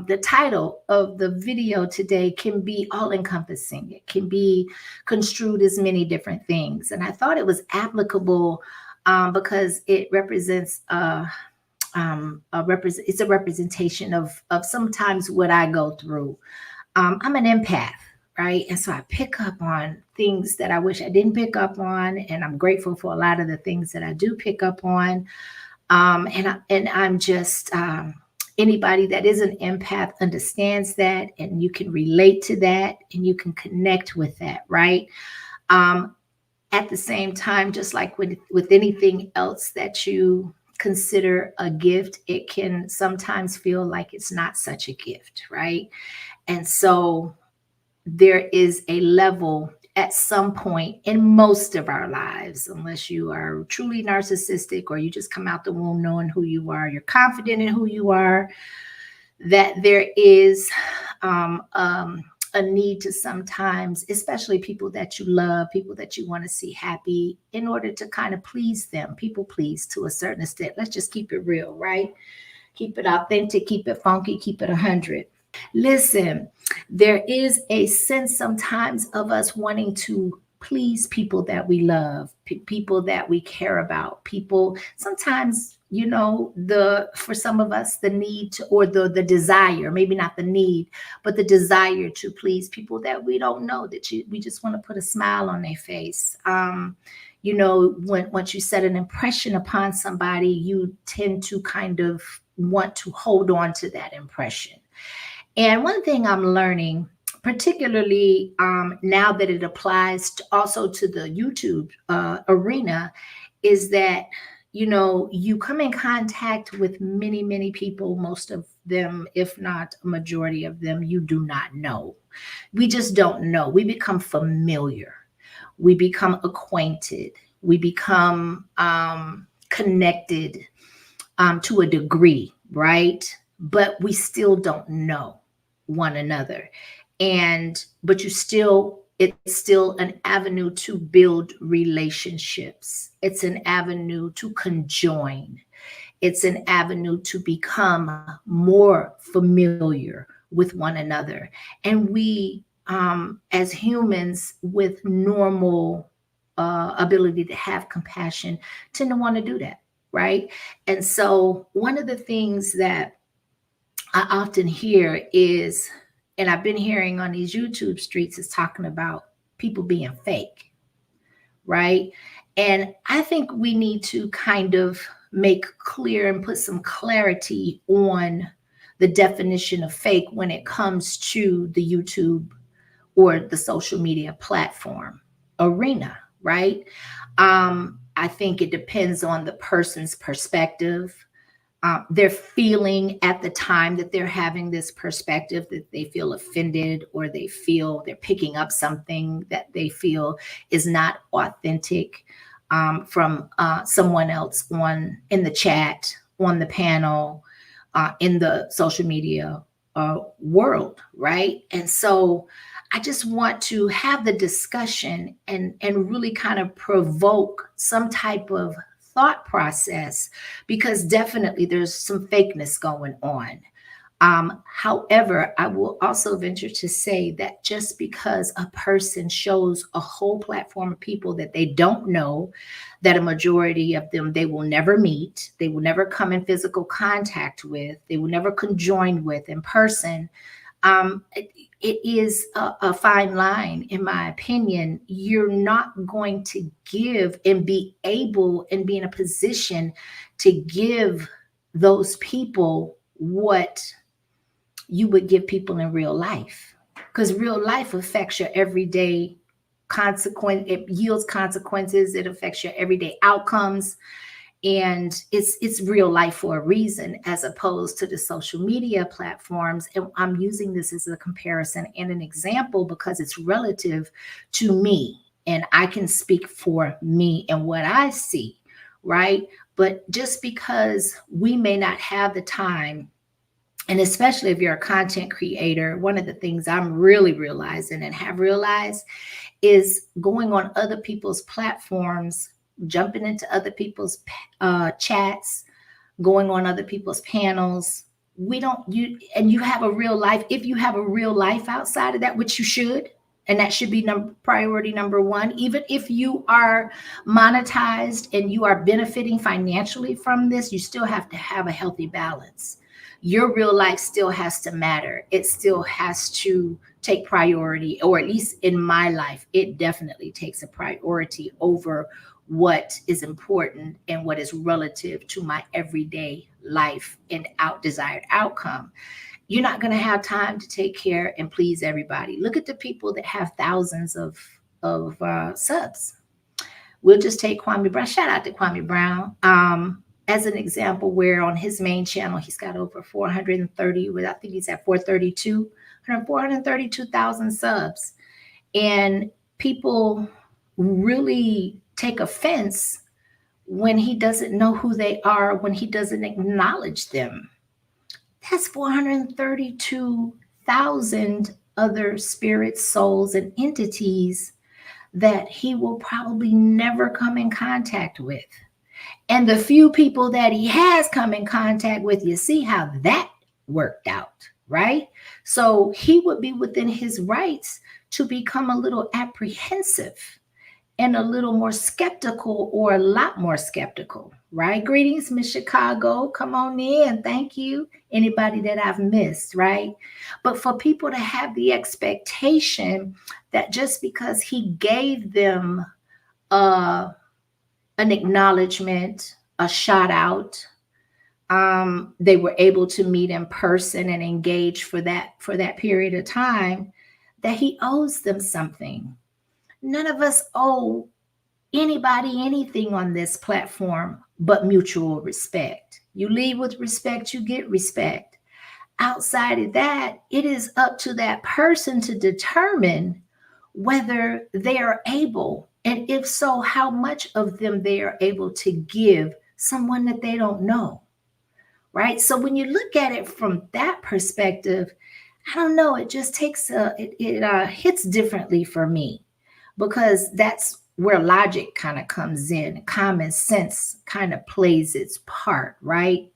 the title of the video today can be all encompassing. It can be construed as many different things. And I thought it was applicable because it represents it's a representation of sometimes what I go through. I'm an empath, right? And so I pick up on things that I wish I didn't pick up on, and I'm grateful for a lot of the things that I do pick up on. I'm just anybody that is an empath understands that, and you can relate to that, and you can connect with that, right? At the same time, just like with anything else that you consider a gift, it can sometimes feel like it's not such a gift, right? And so there is a level at some point in most of our lives, unless you are truly narcissistic or you just come out the womb knowing who you are, you're confident in who you are, that there is a need to sometimes, especially people that you love, people that you want to see happy, in order to kind of please them, people please to a certain extent. Let's just keep it real, right? Keep it authentic, keep it funky, keep it 100. Listen, there is a sense sometimes of us wanting to please people that we love, people that we care about, people sometimes, for some of us, the need to, or the desire, maybe not the need, but the desire to please people that we don't know, we just want to put a smile on their face. Once you set an impression upon somebody, you tend to kind of want to hold on to that impression. And one thing I'm learning, particularly now that it applies also to the YouTube arena, is that, you come in contact with many, many people, most of them, if not a majority of them, you do not know. We just don't know. We become familiar. We become acquainted. We become connected to a degree, right? But we still don't know one another. But it's still an avenue to build relationships. It's an avenue to conjoin. It's an avenue to become more familiar with one another. And we, as humans with normal ability to have compassion, tend to want to do that, right? And so one of the things that I often hear is, and I've been hearing on these YouTube streets, is talking about people being fake, right? And I think we need to kind of make clear and put some clarity on the definition of fake when it comes to the YouTube or the social media platform arena, right? I think it depends on the person's perspective. Their feeling at the time that they're having this perspective, that they feel offended, or they feel they're picking up something that they feel is not authentic from someone else in the chat, on the panel, in the social media world, right? And so I just want to have the discussion and really kind of provoke some type of thought process, because definitely there's some fakeness going on. However, I will also venture to say that just because a person shows a whole platform of people that they don't know, that a majority of them they will never meet, they will never come in physical contact with, they will never conjoin with in person, it is a fine line, in my opinion. You're not going to give and be able and be in a position to give those people what you would give people in real life, because real life affects your everyday consequence. It yields consequences. It affects your everyday outcomes. And it's real life for a reason, as opposed to the social media platforms. And I'm using this as a comparison and an example because it's relative to me, and I can speak for me and what I see, right? But just because we may not have the time, and especially if you're a content creator, one of the things I'm really realizing and have realized is going on other people's platforms, jumping into other people's chats, going on other people's panels, we don't, you have a real life. If you have a real life outside of that, which you should, and that should be priority number one, even if you are monetized and you are benefiting financially from this, you still have to have a healthy balance. Your real life still has to matter. It still has to take priority, or at least in my life, it definitely takes a priority over what is important and what is relative to my everyday life and desired outcome. You're not going to have time to take care and please everybody. Look at the people that have thousands of subs. We'll just take Kwame Brown. Shout out to Kwame Brown. As an example, where on his main channel, he's got over 430, I think he's at 432,000 subs. And people really take offense when he doesn't know who they are, when he doesn't acknowledge them. That's 432,000 other spirits, souls, and entities that he will probably never come in contact with. And the few people that he has come in contact with, you see how that worked out, right? So he would be within his rights to become a little apprehensive and a little more skeptical, or a lot more skeptical, right? Greetings, Miss Chicago. Come on in. Thank you. Anybody that I've missed, right? But for people to have the expectation that just because he gave them an acknowledgement, a shout out, they were able to meet in person and engage for that period of time, that he owes them something. None of us owe anybody anything on this platform but mutual respect. You lead with respect, you get respect. Outside of that, it is up to that person to determine whether they are able, and if so, how much of them they are able to give someone that they don't know, right? So when you look at it from that perspective, I don't know, it just takes it hits differently for me, because that's where logic kind of comes in. Common sense kind of plays its part, right?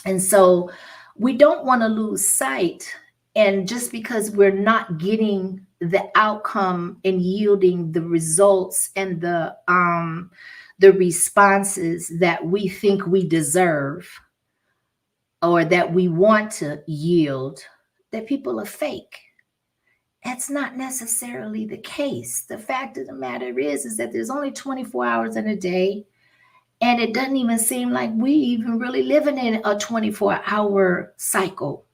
And so we don't want to lose sight. And just because we're not getting the outcome and yielding the results and the responses that we think we deserve, or that we want to yield, that people are fake. That's not necessarily the case. The fact of the matter is that there's only 24 hours in a day, and it doesn't even seem like we even really living in a 24-hour cycle.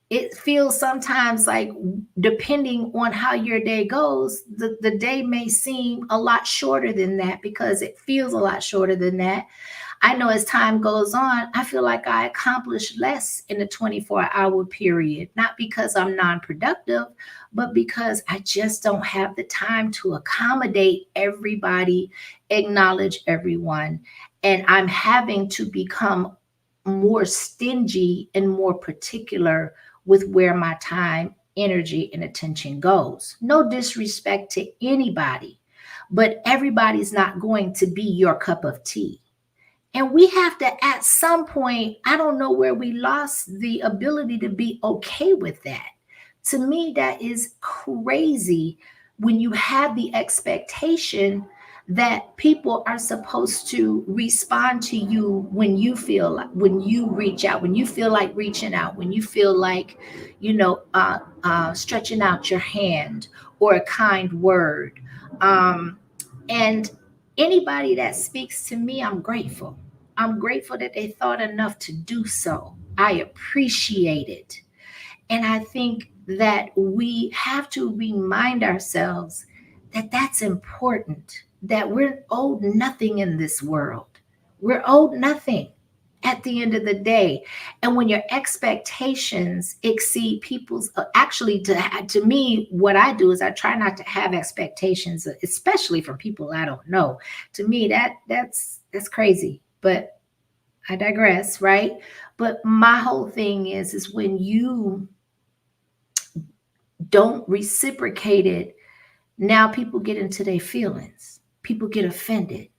It feels sometimes like, depending on how your day goes, the day may seem a lot shorter than that, because it feels a lot shorter than that. I know as time goes on, I feel like I accomplish less in a 24-hour period, not because I'm non-productive, but because I just don't have the time to accommodate everybody, acknowledge everyone. And I'm having to become more stingy and more particular with where my time, energy, and attention goes. No disrespect to anybody, but everybody's not going to be your cup of tea. And we have to, at some point, I don't know where we lost the ability to be okay with that. To me, that is crazy, when you have the expectation that people are supposed to respond to you when you reach out, when you feel like reaching out, when you feel like, stretching out your hand, or a kind word. And anybody that speaks to me, I'm grateful. I'm grateful that they thought enough to do so. I appreciate it. And I think that we have to remind ourselves that that's important, that we're owed nothing in this world. We're owed nothing at the end of the day. And when your expectations exceed people's, actually, to me, what I do is I try not to have expectations, especially from people I don't know. To me, that's crazy. But I digress, right? But my whole thing is when you don't reciprocate it, now people get into their feelings. People get offended.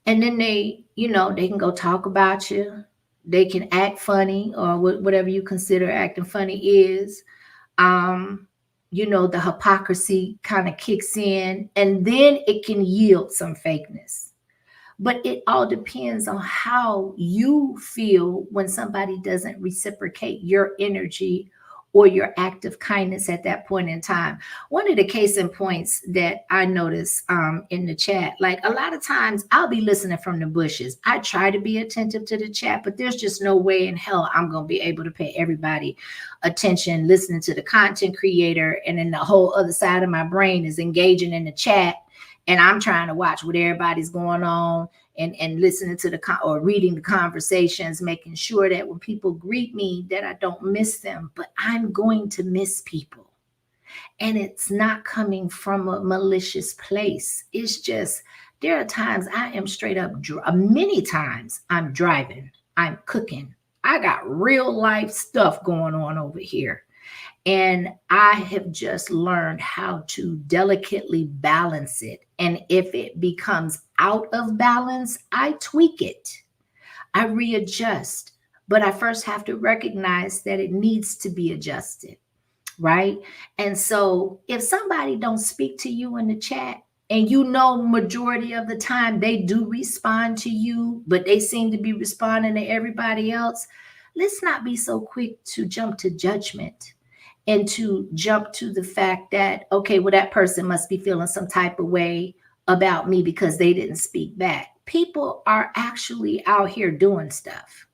And then they can go talk about you. They can act funny, or whatever you consider acting funny is. Um, the hypocrisy kind of kicks in, and then it can yield some fakeness. But it all depends on how you feel when somebody doesn't reciprocate your energy or your act of kindness at that point in time. One of the case in points that I notice in the chat, like a lot of times I'll be listening from the bushes. I try to be attentive to the chat, but there's just no way in hell I'm going to be able to pay everybody attention listening to the content creator. And then the whole other side of my brain is engaging in the chat, and I'm trying to watch what everybody's going on, and listening to or reading the conversations, making sure that when people greet me that I don't miss them. But I'm going to miss people, and it's not coming from a malicious place. It's just, there are times I am straight up, many times I'm driving, I'm cooking, I got real life stuff going on over here. And I have just learned how to delicately balance it. And if it becomes out of balance, I tweak it, I readjust. But I first have to recognize that it needs to be adjusted, right? And so if somebody don't speak to you in the chat, and majority of the time they do respond to you, but they seem to be responding to everybody else, let's not be so quick to jump to judgment and to jump to the fact that, okay, well, that person must be feeling some type of way about me because they didn't speak back. People are actually out here doing stuff.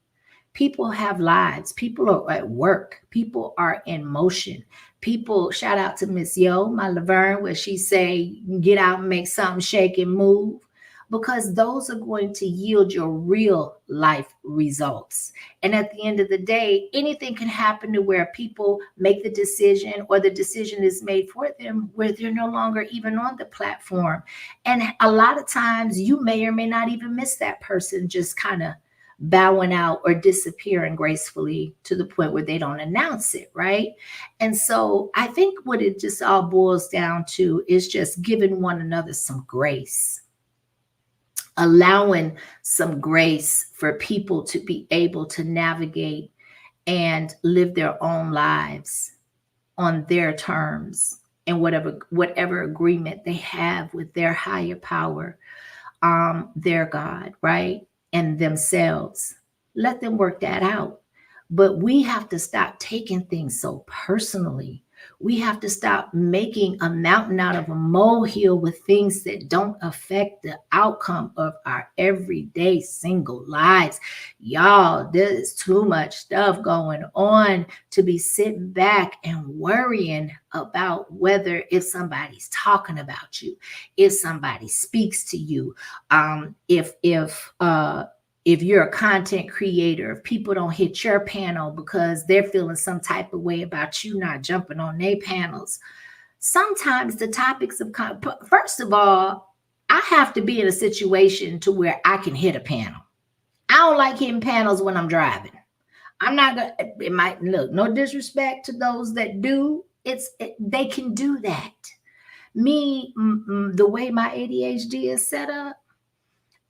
People have lives. People are at work. People are in motion. People, shout out to Miss Yo, my Laverne, where she say, get out and make something shake and move, because those are going to yield your real life results. And at the end of the day, anything can happen to where people make the decision, or the decision is made for them where they're no longer even on the platform. And a lot of times you may or may not even miss that person just kind of bowing out or disappearing gracefully to the point where they don't announce it, right? And so I think what it just all boils down to is just giving one another some grace, allowing some grace for people to be able to navigate and live their own lives on their terms, and whatever agreement they have with their higher power, their God, right? And themselves. Let them work that out. But we have to stop taking things so personally. We have to stop making a mountain out of a molehill with things that don't affect the outcome of our everyday single lives. Y'all, there's too much stuff going on to be sitting back and worrying about whether if somebody's talking about you, if somebody speaks to you, if you're a content creator, if people don't hit your panel because they're feeling some type of way about you not jumping on their panels. Sometimes the topics of, first of all, I have to be in a situation to where I can hit a panel. I don't like hitting panels when I'm driving. I'm not gonna, it might look, no disrespect to those that do, they can do that. Me, the way my ADHD is set up,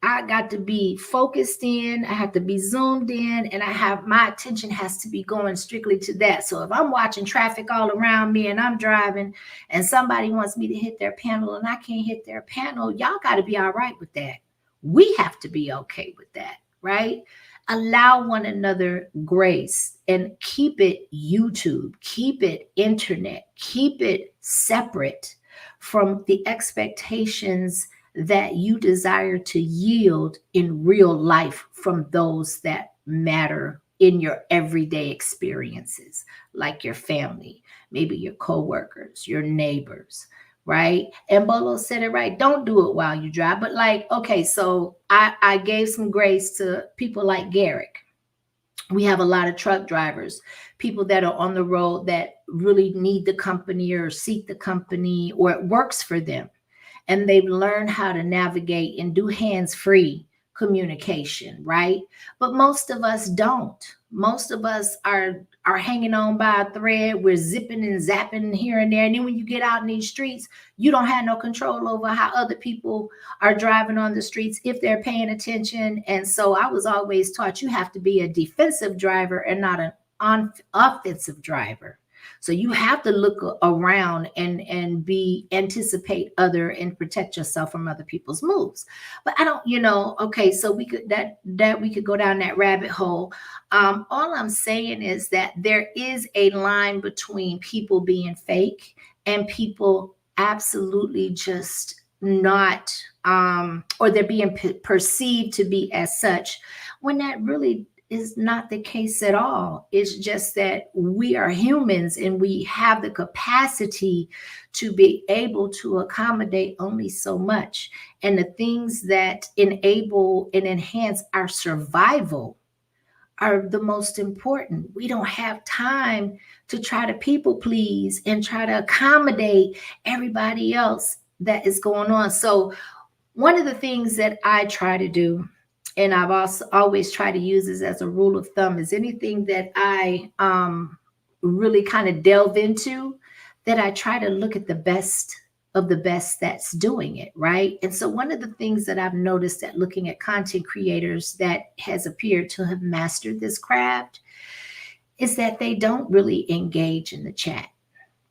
I got to be focused in, I have to be zoomed in, and my attention has to be going strictly to that. So if I'm watching traffic all around me and I'm driving and somebody wants me to hit their panel and I can't hit their panel, y'all got to be all right with that. We have to be okay with that, right? Allow one another grace and keep it YouTube, keep it internet, keep it separate from the expectations that you desire to yield in real life from those that matter in your everyday experiences, like your family, maybe your coworkers, your neighbors, right? And Bolo said it right. Don't do it while you drive. But like, okay, so I gave some grace to people like Garrick. We have a lot of truck drivers, people that are on the road that really need the company or seek the company, or it works for them. And they've learned how to navigate and do hands-free communication, right? But most of us don't. Most of us are hanging on by a thread. We're zipping and zapping here and there. And then when you get out in these streets, you don't have no control over how other people are driving on the streets if they're paying attention. And so I was always taught you have to be a defensive driver and not an offensive driver. So you have to look around and be anticipate other and protect yourself from other people's moves. But I don't, okay, so we could that we could go down that rabbit hole. All I'm saying is that there is a line between people being fake and people absolutely just not or they're being perceived to be as such when that really is not the case at all. It's just that we are humans and we have the capacity to be able to accommodate only so much. And the things that enable and enhance our survival are the most important. We don't have time to try to people please and try to accommodate everybody else that is going on. So one of the things that I try to do, and I've also always tried to use this as a rule of thumb, is anything that I really kind of delve into, that I try to look at the best of the best that's doing it, right? And so one of the things that I've noticed at looking at content creators that has appeared to have mastered this craft is that they don't really engage in the chat,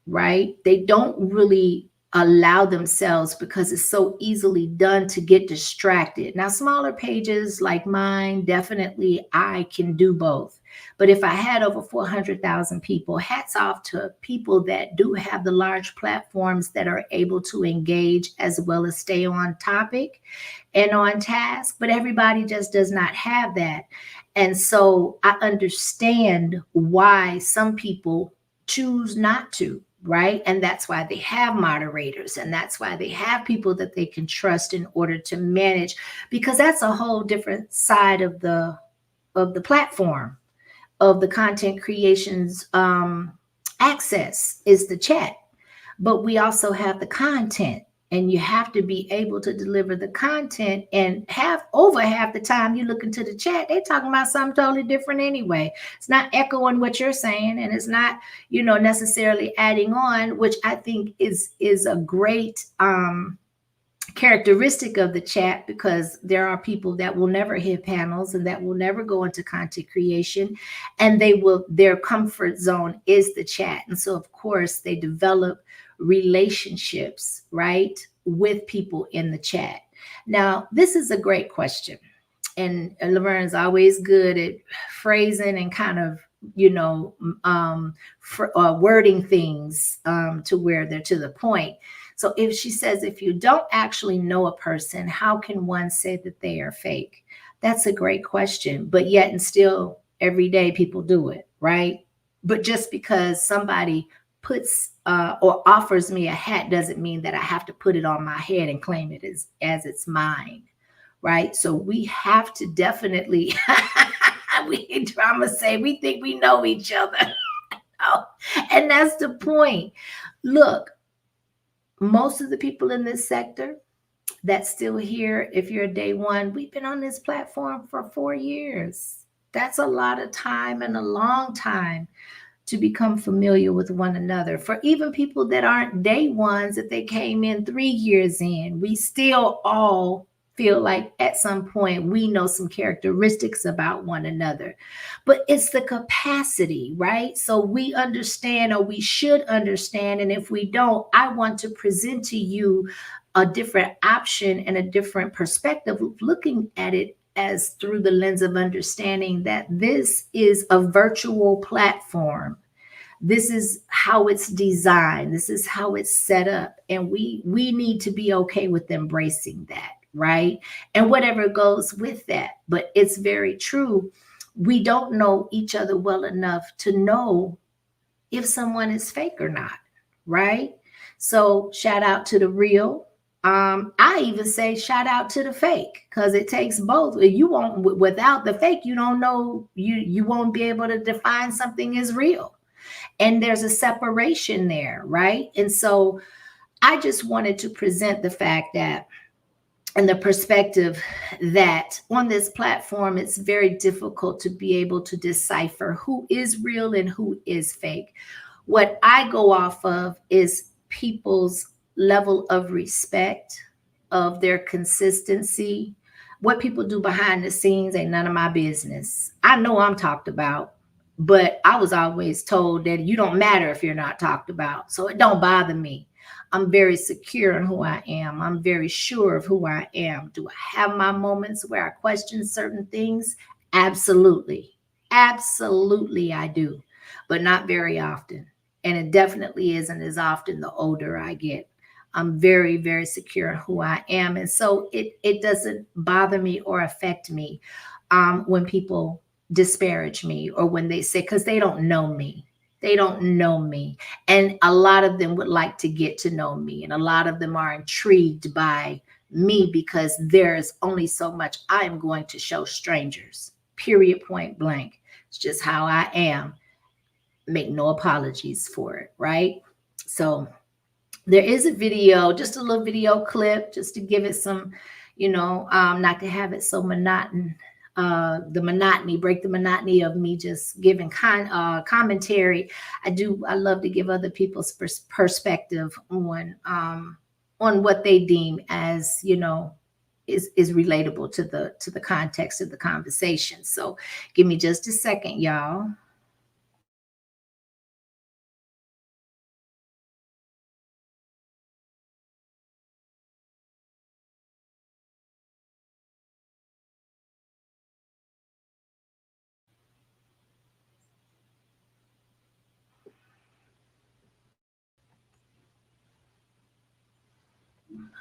right? They don't really allow themselves, because it's so easily done, to get distracted. Now, smaller pages like mine, definitely I can do both. But if I had over 400,000 people, hats off to people that do have the large platforms that are able to engage as well as stay on topic and on task. But everybody just does not have that. And so I understand why some people choose not to. Right. And that's why they have moderators, and that's why they have people that they can trust in order to manage, because that's a whole different side of the platform, of the content creation's access is the chat. But we also have the content, and you have to be able to deliver the content. And over half the time you look into the chat, they're talking about something totally different anyway. It's not echoing what you're saying, and it's not, necessarily adding on, which I think is a great characteristic of the chat, because there are people that will never hit panels and that will never go into content creation, and their comfort zone is the chat. And so of course they develop relationships, right, with people in the chat. Now, this is a great question, and Laverne's always good at phrasing and kind of, wording things to where they're to the point. So if she says, if you don't actually know a person, how can one say that they are fake? That's a great question. But yet and still every day people do it, right? But just because somebody puts or offers me a hat doesn't mean that I have to put it on my head and claim it as it's mine, right? So we have to definitely, I'm gonna say, we think we know each other. And that's the point. Look, most of the people in this sector that's still here, if you're day one, we've been on this platform for 4 years. That's a lot of time and a long time to become familiar with one another. For even people that aren't day ones, if they came in 3 years in, we still all feel like at some point we know some characteristics about one another. But it's the capacity, right? So we understand, or we should understand. And if we don't, I want to present to you a different option and a different perspective of looking at it as through the lens of understanding that this is a virtual platform. This is how it's designed. This is how it's set up. And we need to be okay with embracing that, right? And whatever goes with that. But it's very true. We don't know each other well enough to know if someone is fake or not, right? So shout out to the real. I even say shout out to the fake, because it takes both. You won't, without the fake, you don't know, you won't be able to define something as real. And there's a separation there, right? And so I just wanted to present the fact that and the perspective that on this platform, it's very difficult to be able to decipher who is real and who is fake. What I go off of is people's level of respect, of their consistency. What people do behind the scenes ain't none of my business. I know I'm talked about, but I was always told that you don't matter if you're not talked about. So it don't bother me. I'm very secure in who I am. I'm very sure of who I am. Do I have my moments where I question certain things? Absolutely. Absolutely, I do, but not very often. And it definitely isn't as often the older I get. I'm very, very secure in who I am. And so it doesn't bother me or affect me when people disparage me or when they say, because they don't know me. They don't know me. And a lot of them would like to get to know me. And a lot of them are intrigued by me because there's only so much I am going to show strangers, period, point blank. It's just how I am. Make no apologies for it, right? So there is a video, just a little video clip, just to give it some, not to have it so monotonous. Break the monotony of me just giving commentary. I love to give other people's perspective on what they deem as, is relatable to the context of the conversation. So give me just a second, y'all.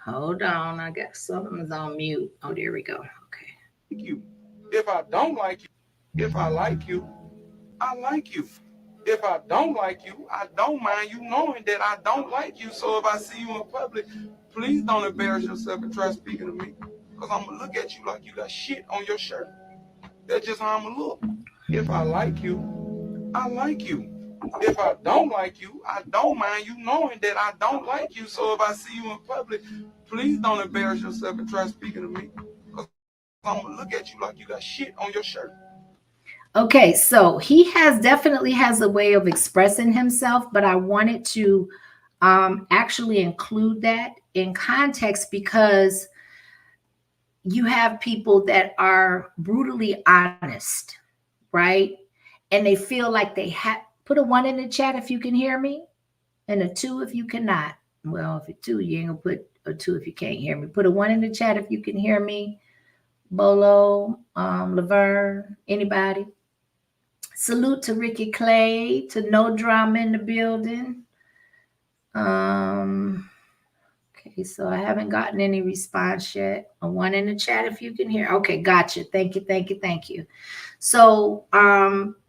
Hold on, I got something's on mute. Oh, there we go. Okay. You. If I don't like you, if I like you, I like you. If I don't like you, I don't mind you knowing that I don't like you. So if I see you in public, please don't embarrass yourself and try speaking to me. Because I'm going to look at you like you got shit on your shirt. That's just how I'm going to look. If I like you, I like you. If I don't like you, I don't mind you knowing that I don't like you. So if I see you in public, please don't embarrass yourself and try speaking to me. Because I'm going to look at you like you got shit on your shirt. Okay, so he definitely has a way of expressing himself, but I wanted to actually include that in context because you have people that are brutally honest, right? And they feel like they have put a 1 in the chat if you can hear me, and a 2 if you cannot. Well, if it's 2, you ain't gonna put a 2 if you can't hear me. Put a 1 in the chat if you can hear me. Bolo, Laverne, anybody? Salute to Ricky Clay, to No Drama in the building. Okay, so I haven't gotten any response yet. A 1 in the chat if you can hear. Okay, gotcha. Thank you. So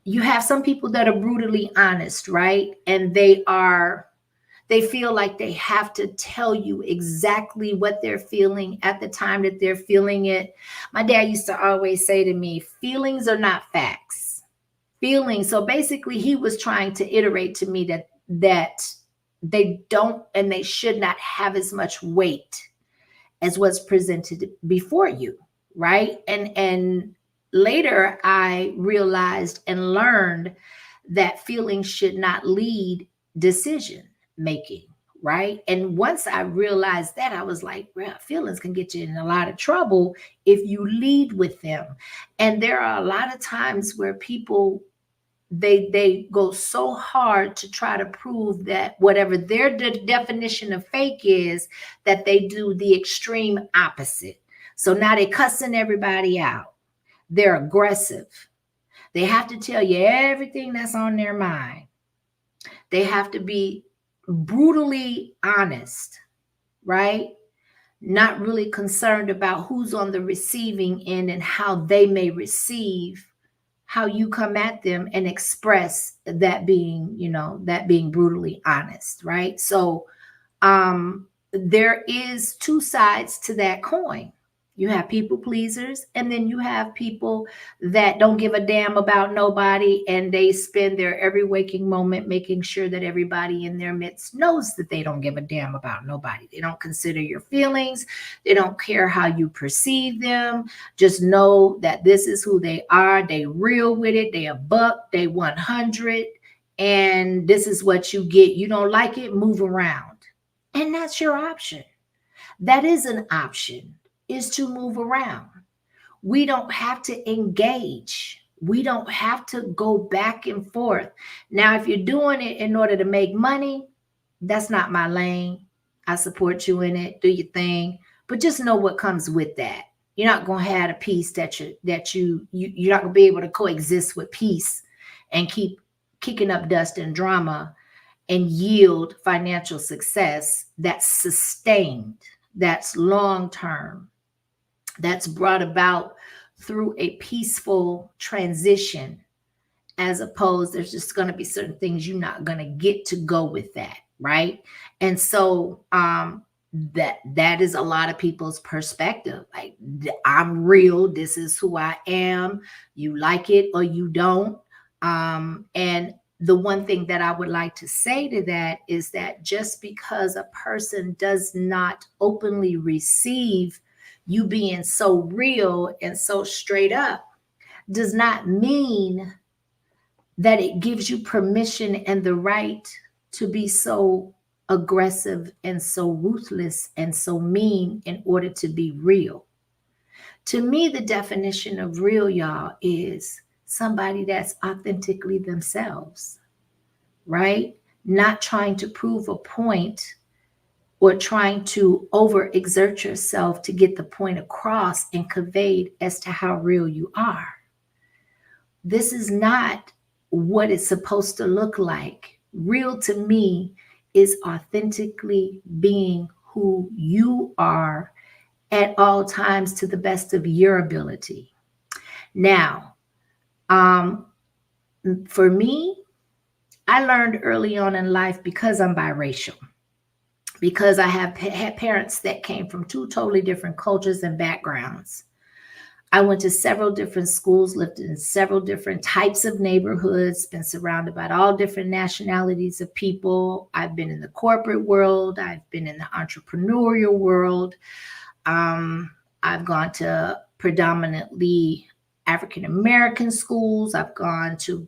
you have some people that are brutally honest, right? And they feel like they have to tell you exactly what they're feeling at the time that they're feeling it. My dad used to always say to me, feelings are not facts. Feelings. So basically he was trying to iterate to me that they don't and they should not have as much weight as what's presented before you, right? And later I realized and learned that feelings should not lead decision making, right? And once I realized that, I was like, well, feelings can get you in a lot of trouble if you lead with them. And there are a lot of times where people they go so hard to try to prove that whatever their definition of fake is, that they do the extreme opposite. So now they're cussing everybody out. They're aggressive. They have to tell you everything that's on their mind. They have to be brutally honest, right? Not really concerned about who's on the receiving end and how they may receive how you come at them and express that being, that being brutally honest, right? So there is two sides to that coin. You have people pleasers, and then you have people that don't give a damn about nobody, and they spend their every waking moment making sure that everybody in their midst knows that they don't give a damn about nobody. They don't consider your feelings. They don't care how you perceive them. Just know that this is who they are. They real with it. They a buck. They 100. And this is what you get. You don't like it, move around. And that's your option. That is an option, is to move around. We don't have to engage. We don't have to go back and forth. Now, if you're doing it in order to make money, that's not my lane. I support you in it. Do your thing. But just know what comes with that. You're not going to have a peace you're not going to be able to coexist with peace and keep kicking up dust and drama and yield financial success that's sustained, that's long-term, that's brought about through a peaceful transition, as opposed, there's just going to be certain things you're not going to get to go with that, right? And so that is a lot of people's perspective. Like, I'm real, this is who I am, you like it or you don't. And the one thing that I would like to say to that is that just because a person does not openly receive you being so real and so straight up does not mean that it gives you permission and the right to be so aggressive and so ruthless and so mean in order to be real. To me, the definition of real, y'all, is somebody that's authentically themselves, right? Not trying to prove a point or trying to overexert yourself to get the point across and conveyed as to how real you are. This is not what it's supposed to look like. Real to me is authentically being who you are at all times to the best of your ability. Now, for me, I learned early on in life, because I'm biracial, because I have had parents that came from two totally different cultures and backgrounds. I went to several different schools, lived in several different types of neighborhoods, been surrounded by all different nationalities of people. I've been in the corporate world. I've been in the entrepreneurial world. I've gone to predominantly African-American schools. I've gone to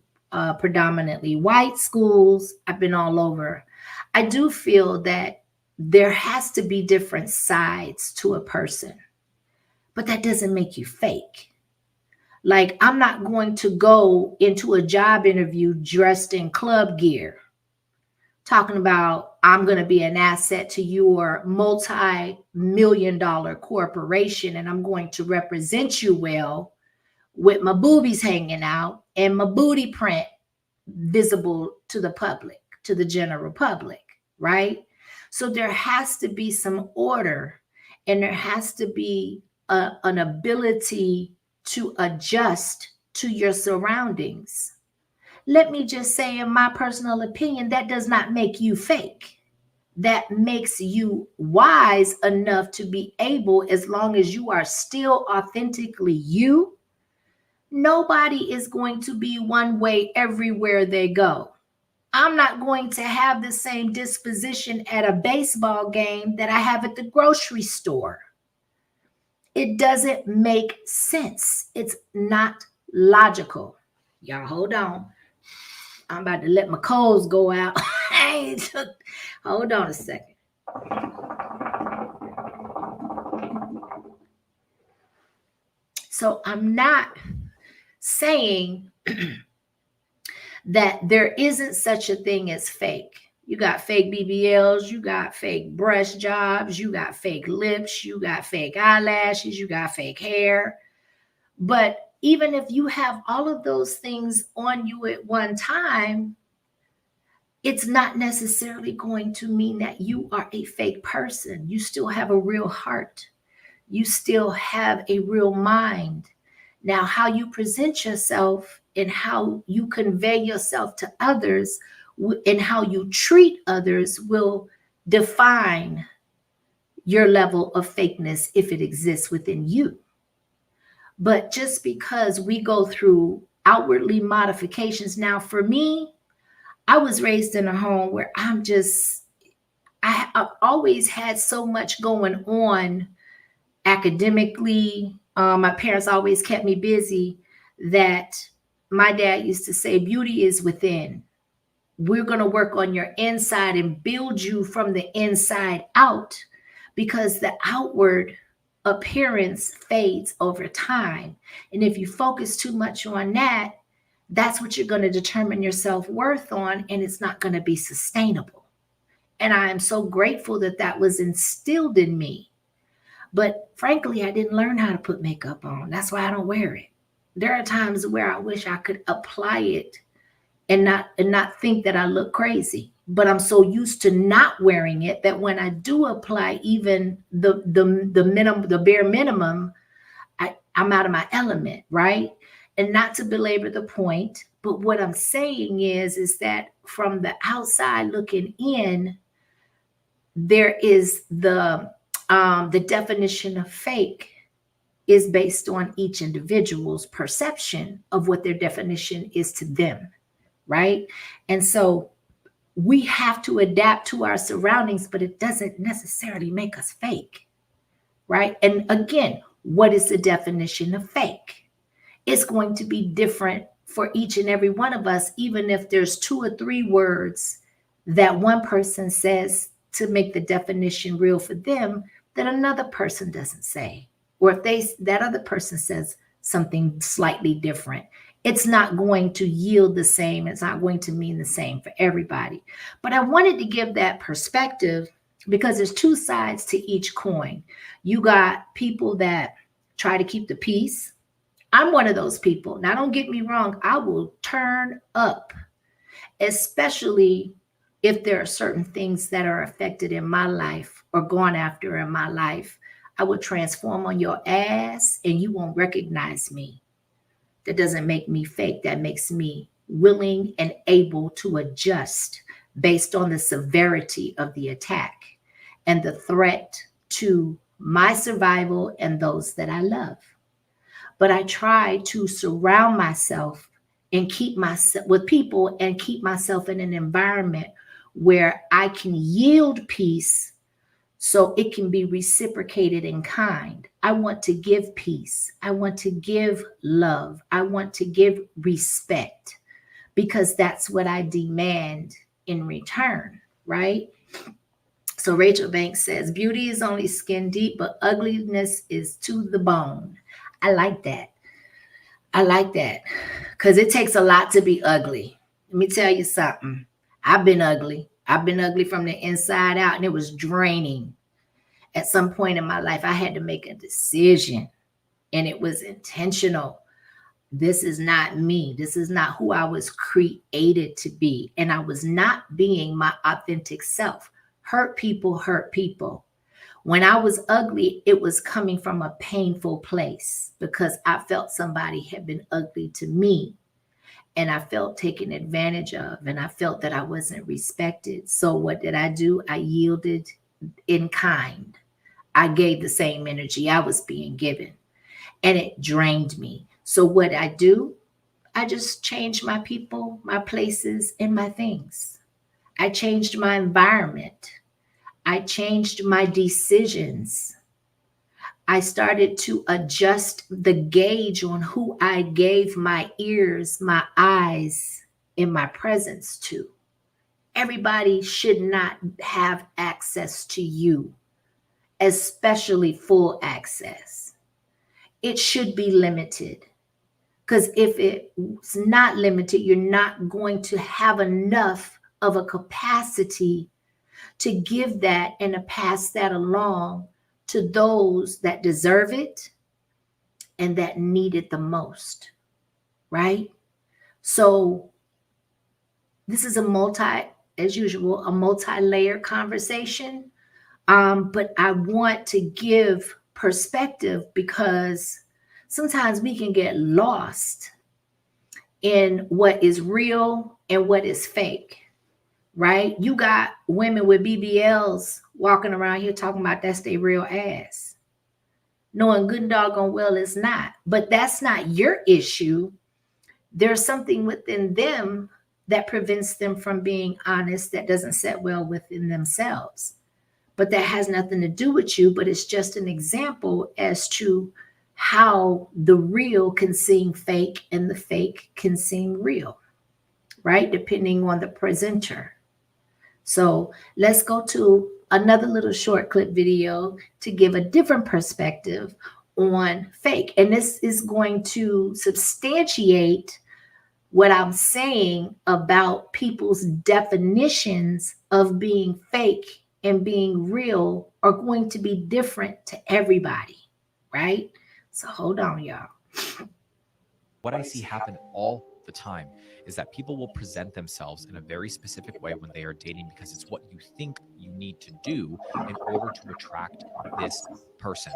predominantly white schools. I've been all over. I do feel that there has to be different sides to a person, but that doesn't make you fake. Like, I'm not going to go into a job interview dressed in club gear, talking about I'm going to be an asset to your multi-million-dollar corporation and I'm going to represent you well with my boobies hanging out and my booty print visible to the public, to the general public, right? So there has to be some order, and there has to be an ability to adjust to your surroundings. Let me just say, in my personal opinion, that does not make you fake. That makes you wise enough to be able, as long as you are still authentically you, nobody is going to be one way everywhere they go. I'm not going to have the same disposition at a baseball game that I have at the grocery store. It doesn't make sense. It's not logical. Y'all hold on. I'm about to let my coals go out. Hold on a second. So I'm not saying that there isn't such a thing as fake. You got fake BBLs, you got fake breast jobs, you got fake lips, you got fake eyelashes, you got fake hair. But even if you have all of those things on you at one time, it's not necessarily going to mean that you are a fake person. You still have a real heart. You still have a real mind. Now, how you present yourself and how you convey yourself to others and how you treat others will define your level of fakeness if it exists within you. But just because we go through outwardly modifications, now for me, I was raised in a home where I've always had so much going on academically. My parents always kept me busy that my dad used to say, beauty is within. We're going to work on your inside and build you from the inside out, because the outward appearance fades over time. And if you focus too much on that, that's what you're going to determine your self-worth on, and it's not going to be sustainable. And I am so grateful that that was instilled in me. But frankly, I didn't learn how to put makeup on. That's why I don't wear it. There are times where I wish I could apply it and not think that I look crazy. But I'm so used to not wearing it that when I do apply even the minimum, the bare minimum, I'm out of my element, right? And not to belabor the point, but what I'm saying is that from the outside looking in, there is the definition of fake is based on each individual's perception of what their definition is to them, right? And so we have to adapt to our surroundings, but it doesn't necessarily make us fake, right? And again, what is the definition of fake? It's going to be different for each and every one of us, even if there's 2 or 3 words that one person says to make the definition real for them that another person doesn't say. Or if that other person says something slightly different, it's not going to yield the same. It's not going to mean the same for everybody. But I wanted to give that perspective because there's 2 sides to each coin. You got people that try to keep the peace. I'm one of those people. Now, don't get me wrong. I will turn up, especially if there are certain things that are affected in my life or gone after in my life. I will transform on your ass and you won't recognize me. That doesn't make me fake. That makes me willing and able to adjust based on the severity of the attack and the threat to my survival and those that I love. But I try to surround myself and keep myself with people and keep myself in an environment where I can yield peace so it can be reciprocated in kind. I want to give peace. I want to give love. I want to give respect because that's what I demand in return, right? So Rachel Banks says, beauty is only skin deep, but ugliness is to the bone. I like that. I like that because it takes a lot to be ugly. Let me tell you something. I've been ugly. I've been ugly from the inside out, and it was draining. At some point in my life, I had to make a decision, and it was intentional. This is not me. This is not who I was created to be, and I was not being my authentic self. Hurt people hurt people. When I was ugly, it was coming from a painful place because I felt somebody had been ugly to me. And I felt taken advantage of, and I felt that I wasn't respected. So what did I do? I yielded in kind. I gave the same energy I was being given, and it drained me. So what I do? I just changed my people, my places, and my things. I changed my environment. I changed my decisions. I started to adjust the gauge on who I gave my ears, my eyes, and my presence to. Everybody should not have access to you, especially full access. It should be limited because if it's not limited, you're not going to have enough of a capacity to give that and to pass that along to those that deserve it and that need it the most, right? So this is as usual, a multi-layered conversation. But I want to give perspective because sometimes we can get lost in what is real and what is fake. right? You got women with BBLs walking around here talking about that's their real ass, knowing good and doggone well it's not. But that's not your issue. There's something within them that prevents them from being honest, that doesn't set well within themselves. But that has nothing to do with you, but it's just an example as to how the real can seem fake and the fake can seem real, right? Depending on the presenter. So let's go to another little short clip video to give a different perspective on fake. And this is going to substantiate what I'm saying about people's definitions of being fake and being real are going to be different to everybody, right? So hold on, y'all. What I see happen all the time is that people will present themselves in a very specific way when they are dating because it's what you think you need to do in order to attract this person.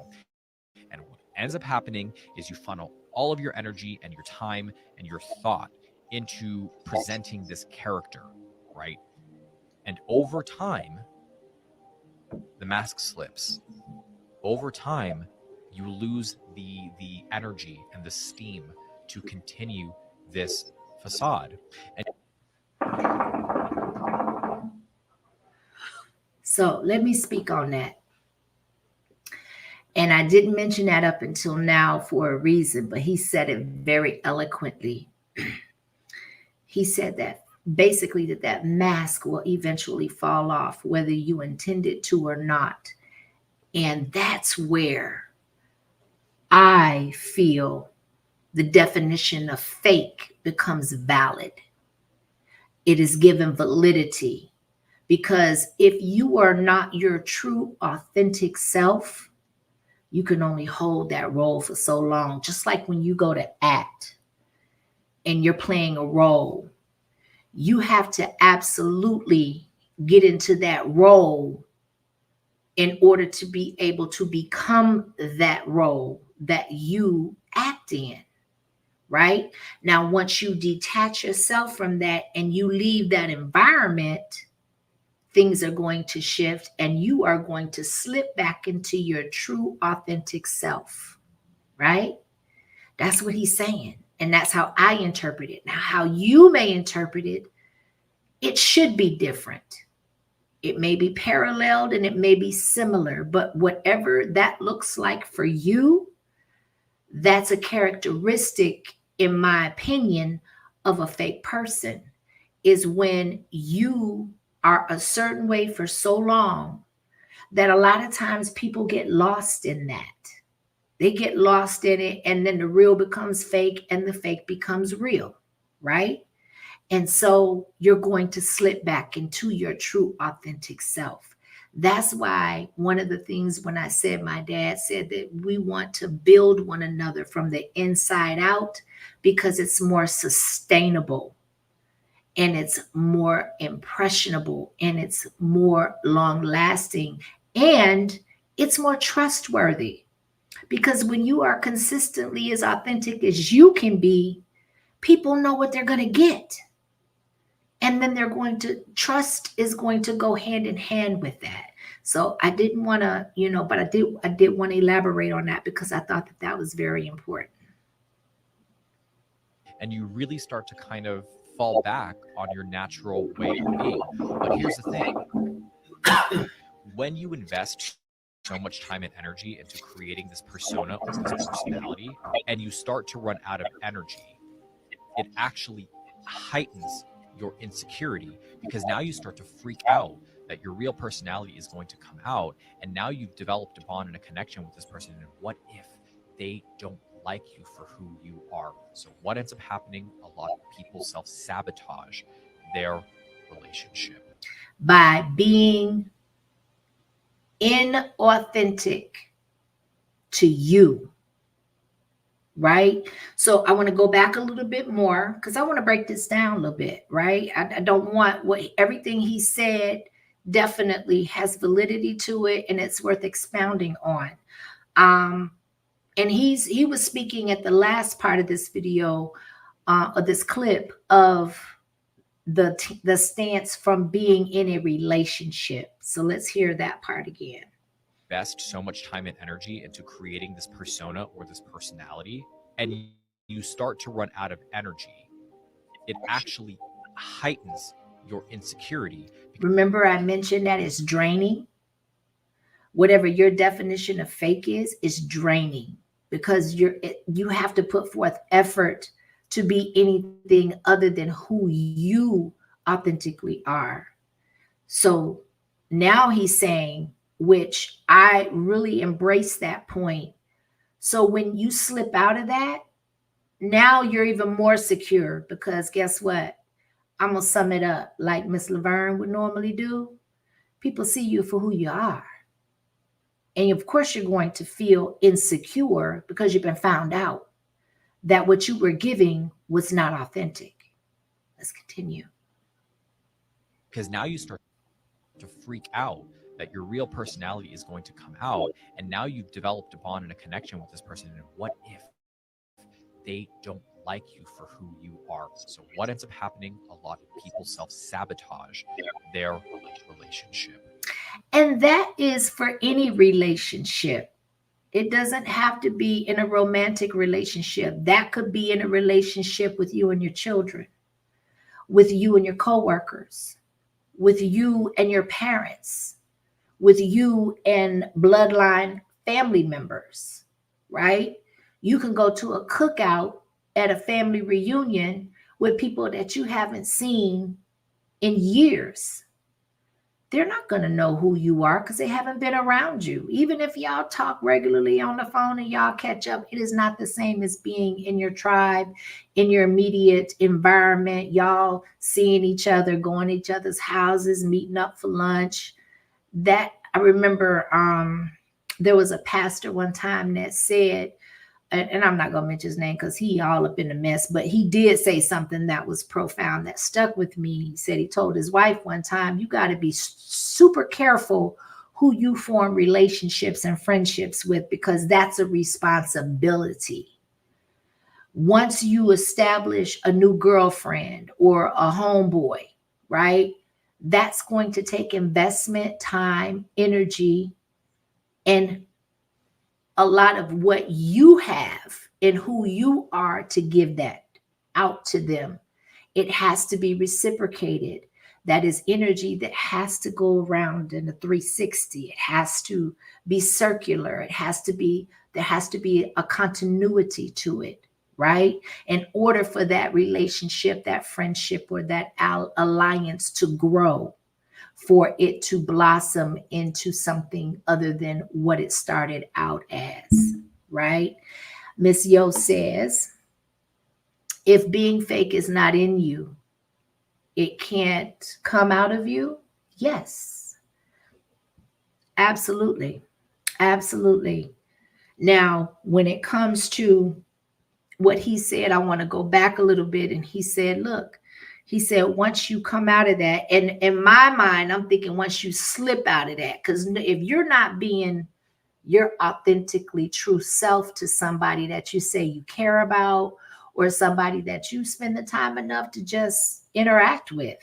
And what ends up happening is you funnel all of your energy and your time and your thought into presenting this character, right? And over time, the mask slips. Over time, you lose the energy and the steam to continue this facade. So let me speak on that. And I didn't mention that up until now for a reason, but he said it very eloquently. He said that basically that mask will eventually fall off, whether you intend it to or not. And that's where I feel the definition of fake becomes valid. It is given validity, because if you are not your true, authentic self, you can only hold that role for so long. Just like when you go to act and you're playing a role, you have to absolutely get into that role in order to be able to become that role that you act in, right? Now, once you detach yourself from that and you leave that environment, things are going to shift and you are going to slip back into your true, authentic self, right? That's what he's saying. And that's how I interpret it. Now, how you may interpret it, it should be different. It may be paralleled and it may be similar, but whatever that looks like for you, that's a characteristic, in my opinion, of a fake person, is when you are a certain way for so long that a lot of times people get lost in that. They get lost in it, and then the real becomes fake and the fake becomes real, right? And so you're going to slip back into your true, authentic self. That's why one of the things when I said, my dad said that we want to build one another from the inside out, because it's more sustainable and it's more impressionable and it's more long lasting and it's more trustworthy. Because when you are consistently as authentic as you can be, people know what they're going to get. And then they're going to, trust is going to go hand in hand with that. So I didn't want to, but I did want to elaborate on that because I thought that that was very important. And you really start to kind of fall back on your natural way of being. But here's the thing. When you invest so much time and energy into creating this persona or this personality, and you start to run out of energy, it actually heightens your insecurity, because now you start to freak out that your real personality is going to come out, and now you've developed a bond and a connection with this person, and what if they don't like you for who you are? So what ends up happening, a lot of people self-sabotage their relationship by being inauthentic to you, right? So I want to go back a little bit more because I want to break this down a little bit, right? I don't want everything he said definitely has validity to it and it's worth expounding on. And he was speaking at the last part of this video, of this clip, of the stance from being in a relationship. So let's hear that part again. Invest so much time and energy into creating this persona or this personality, and you start to run out of energy, it actually heightens your insecurity. Remember, I mentioned that it's draining. Whatever your definition of fake is draining, because you have to put forth effort to be anything other than who you authentically are. So now he's saying, which I really embrace that point. So when you slip out of that, now you're even more secure, because guess what? I'm going to sum it up like Miss Laverne would normally do. People see you for who you are. And of course, you're going to feel insecure because you've been found out that what you were giving was not authentic. Let's continue. Because now you start to freak out that your real personality is going to come out. And now you've developed a bond and a connection with this person. And what if they don't like you for who you are? So what ends up happening? A lot of people self-sabotage their relationship. And that is for any relationship. It doesn't have to be in a romantic relationship. That could be in a relationship with you and your children, with you and your coworkers, with you and your parents, with you and bloodline family members, right? You can go to a cookout at a family reunion with people that you haven't seen in years. They're not going to know who you are because they haven't been around you. Even if y'all talk regularly on the phone and y'all catch up, it is not the same as being in your tribe, in your immediate environment, y'all seeing each other, going to each other's houses, meeting up for lunch. That I remember there was a pastor one time that said, and I'm not going to mention his name because he all up in the mess, but he did say something that was profound that stuck with me. He said he told his wife one time, you got to be super careful who you form relationships and friendships with, because that's a responsibility. Once you establish a new girlfriend or a homeboy, right, that's going to take investment, time, energy, and a lot of what you have and who you are to give that out to them. It has to be reciprocated. That is energy that has to go around in a 360. It has to be circular. There has to be a continuity to it, right? In order for that relationship, that friendship, or that alliance to grow, for it to blossom into something other than what it started out as, right? Miss Yo says, if being fake is not in you, it can't come out of you. Yes, absolutely. Absolutely. Now, when it comes to what he said, I want to go back a little bit. And he said, look, he said, once you come out of that, and in my mind, I'm thinking once you slip out of that, because if you're not being your authentically true self to somebody that you say you care about, or somebody that you spend the time enough to just interact with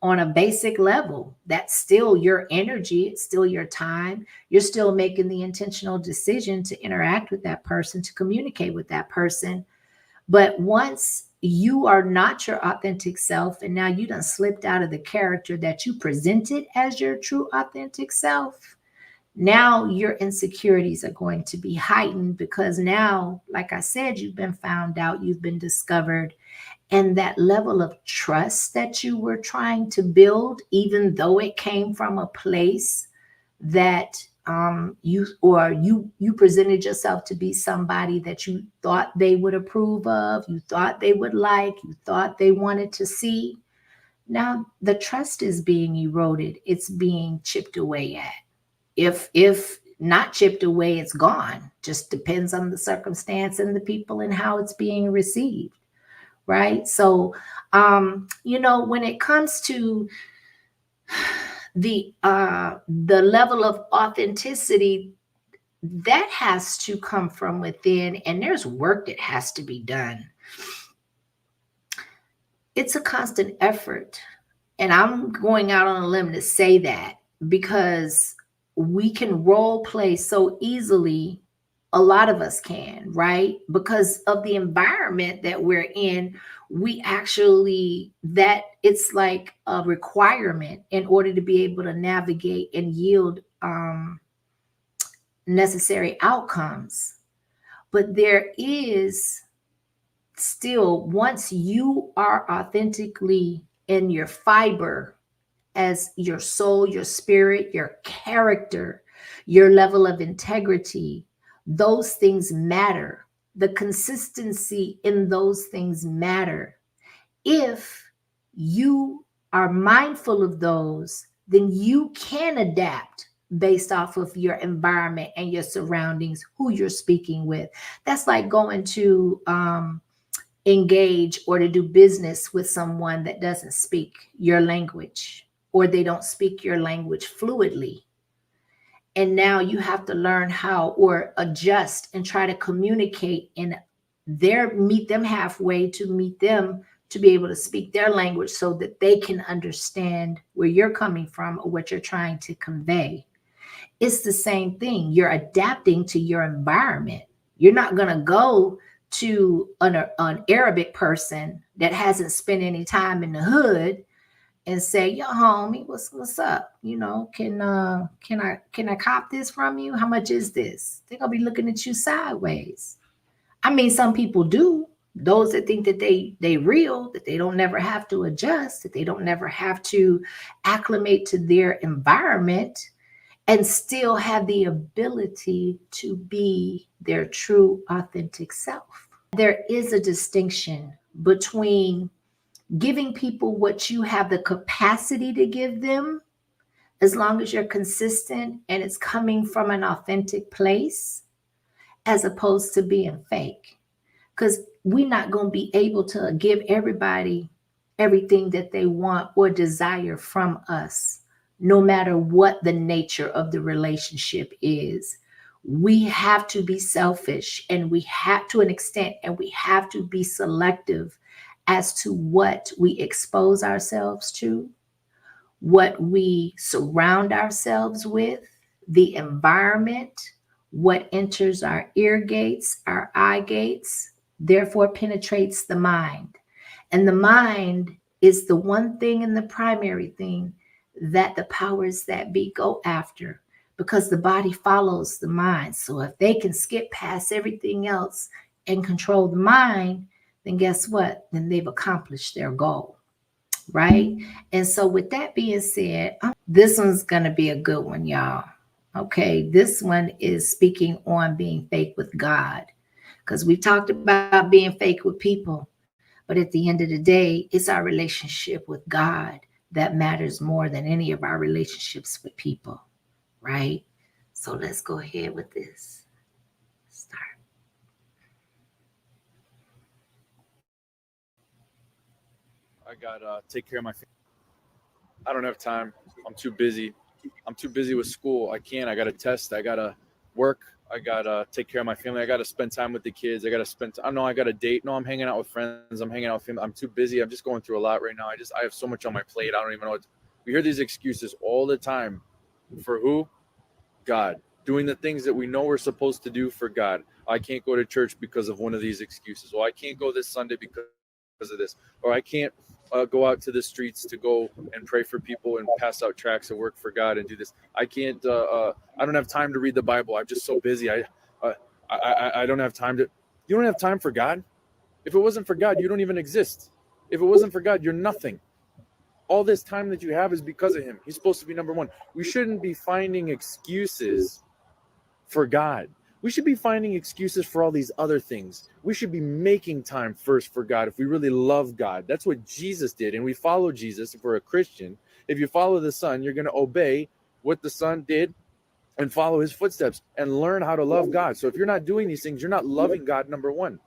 on a basic level, that's still your energy. It's still your time. You're still making the intentional decision to interact with that person, to communicate with that person. But once you are not your authentic self, and now you done slipped out of the character that you presented as your true authentic self, now your insecurities are going to be heightened, because now, like I said, you've been found out, you've been discovered, and that level of trust that you were trying to build, even though it came from a place that you presented yourself to be somebody that you thought they would approve of, you thought they would like, you thought they wanted to see. Now the trust is being eroded. It's being chipped away at. If not chipped away, it's gone. Just depends on the circumstance and the people and how it's being received. Right. So, when it comes to the level of authenticity, that has to come from within, and there's work that has to be done. it's a constant effort. And I'm going out on a limb to say that because we can role play so easily. A lot of us can, right? Because of the environment that we're in, we actually, that it's like a requirement in order to be able to navigate and yield necessary outcomes. But there is still, once you are authentically in your fiber as your soul, your spirit, your character, your level of integrity, those things matter. The consistency in those things matter. If you are mindful of those, then you can adapt based off of your environment and your surroundings, who you're speaking with. That's like going to engage or to do business with someone that doesn't speak your language, or they don't speak your language fluidly. And now you have to learn how, or adjust and try to communicate in meet them halfway, to meet them to be able to speak their language so that they can understand where you're coming from or what you're trying to convey. It's the same thing. You're adapting to your environment. You're not going to go to an Arabic person that hasn't spent any time in the hood and say, "Yo, homie, what's up? You know, can I cop this from you? How much is this?" They're gonna be looking at you sideways. I mean, some people do. Those that think that they real, that they don't never have to adjust, that they don't never have to acclimate to their environment, and still have the ability to be their true, authentic self. There is a distinction between giving people what you have the capacity to give them, as long as you're consistent and it's coming from an authentic place, as opposed to being fake. Because we're not going to be able to give everybody everything that they want or desire from us, no matter what the nature of the relationship is. We have to be selfish, and we have to an extent, and we have to be selective as to what we expose ourselves to, what we surround ourselves with, the environment, what enters our ear gates, our eye gates, therefore penetrates the mind. And the mind is the one thing and the primary thing that the powers that be go after, because the body follows the mind. So if they can skip past everything else and control the mind, then guess what? Then they've accomplished their goal, right? And so with that being said, this one's going to be a good one, y'all. Okay, this one is speaking on being fake with God, because we talked about being fake with people, but at the end of the day, it's our relationship with God that matters more than any of our relationships with people, right? So let's go ahead with this. Start. I gotta take care of my family. I don't have time. I'm too busy. I'm too busy with school. I gotta test. I gotta work. I gotta take care of my family. I gotta spend time with the kids. I gotta date. No, I'm hanging out with friends. I'm hanging out with family. I'm too busy. I'm just going through a lot right now. I have so much on my plate. I don't even know we hear these excuses all the time. For who? God. Doing the things that we know we're supposed to do for God. I can't go to church because of one of these excuses. Well, I can't go this Sunday because of this. Or I can't go out to the streets to go and pray for people and pass out tracts and work for God and do this. I can't. I don't have time to read the Bible. I'm just so busy. I don't have time to. You don't have time for God. If it wasn't for God, you don't even exist. If it wasn't for God, you're nothing. All this time that you have is because of Him. He's supposed to be number one. We shouldn't be finding excuses for God. We should be finding excuses for all these other things. We should be making time first for God if we really love God. That's what Jesus did, and we follow Jesus. If we're a Christian, if you follow the Son, you're going to obey what the Son did and follow His footsteps and learn how to love God. So if you're not doing these things, you're not loving God, number one.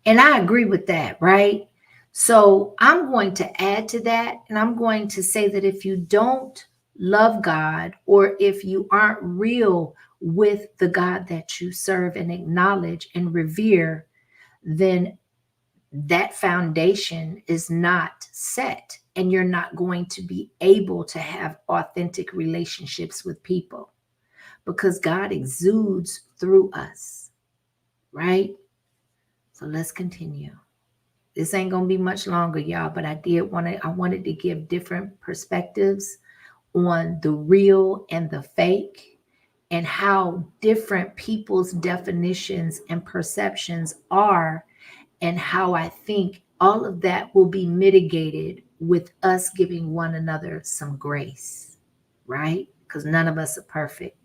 And I agree with that, right? So I'm going to add to that, and I'm going to say that if you don't love God, or if you aren't real with the God that you serve and acknowledge and revere, then that foundation is not set, and you're not going to be able to have authentic relationships with people, because God exudes through us, right? So let's continue. This ain't gonna be much longer, y'all, but I wanted to give different perspectives on the real and the fake, and how different people's definitions and perceptions are, and how I think all of that will be mitigated with us giving one another some grace, right? Because none of us are perfect.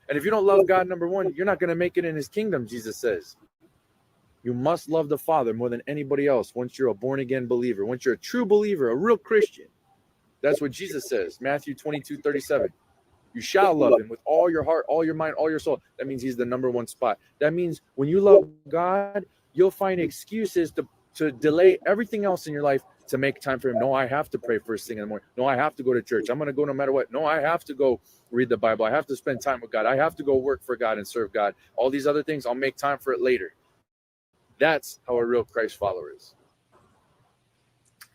And if you don't love God, number one, you're not going to make it in his kingdom, Jesus says. You must love the Father more than anybody else once you're a born-again believer, once you're a true believer, a real Christian. That's what Jesus says, Matthew 22:37. You shall love him with all your heart, all your mind, all your soul. That means he's the number one spot. That means when you love God, you'll find excuses to delay everything else in your life to make time for him. No, I have to pray first thing in the morning. No, I have to go to church. I'm going to go no matter what. No, I have to go read the Bible. I have to spend time with God. I have to go work for God and serve God. All these other things, I'll make time for it later. That's how a real Christ follower is.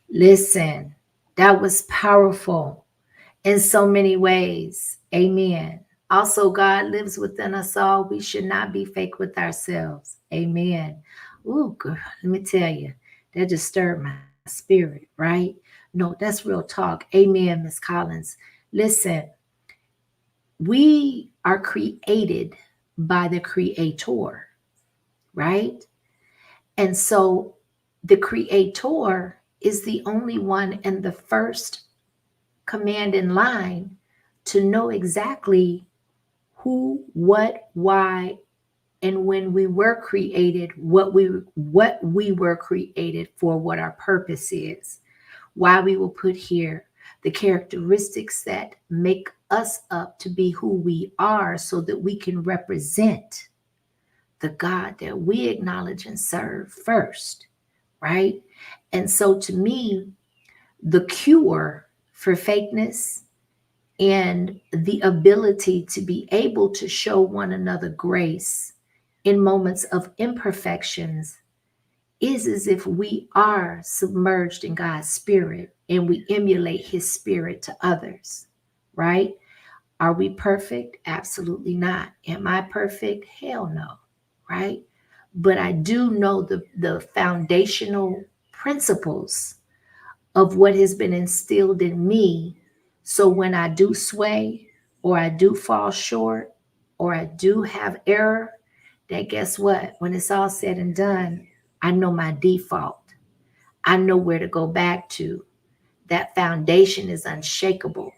Listen, that was powerful in so many ways. Amen. Also, God lives within us all. We should not be fake with ourselves. Amen. Ooh, girl, let me tell you, that just stirred my spirit, right? No, that's real talk. Amen, Miss Collins. Listen, we are created by the Creator, right? And so the Creator is the only one and the first command in line to know exactly who, what, why, and when we were created, what we were created for, what our purpose is, why we were put here, the characteristics that make us up to be who we are, so that we can represent the God that we acknowledge and serve first, right? And so to me, the cure for fakeness and the ability to be able to show one another grace in moments of imperfections is as if we are submerged in God's spirit and we emulate his spirit to others, right? Are we perfect? Absolutely not. Am I perfect? Hell no, right? But I do know the foundational principles of what has been instilled in me. So when I do sway, or I do fall short, or I do have error, that guess what? When it's all said and done, I know my default. I know where to go back to. That foundation is unshakable.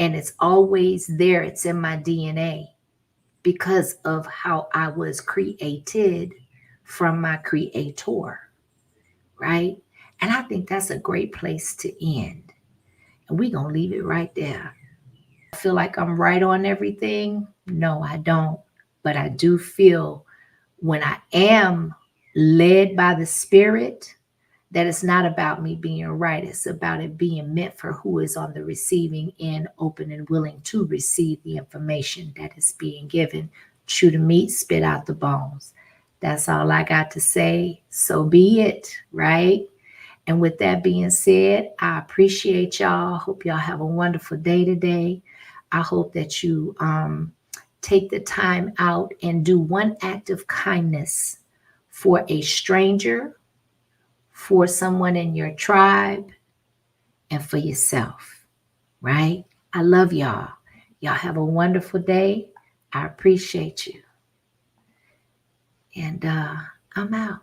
And it's always there. It's in my DNA because of how I was created from my Creator, right? And I think that's a great place to end. And we're going to leave it right there. I feel like I'm right on everything. No, I don't. But I do feel when I am led by the Spirit, that it's not about me being right. It's about it being meant for who is on the receiving end, open and willing to receive the information that is being given. Chew the meat, spit out the bones. That's all I got to say. So be it, right? And with that being said, I appreciate y'all. Hope y'all have a wonderful day today. I hope that you take the time out and do one act of kindness for a stranger, for someone in your tribe, and for yourself, right? I love y'all. Y'all have a wonderful day. I appreciate you. And I'm out.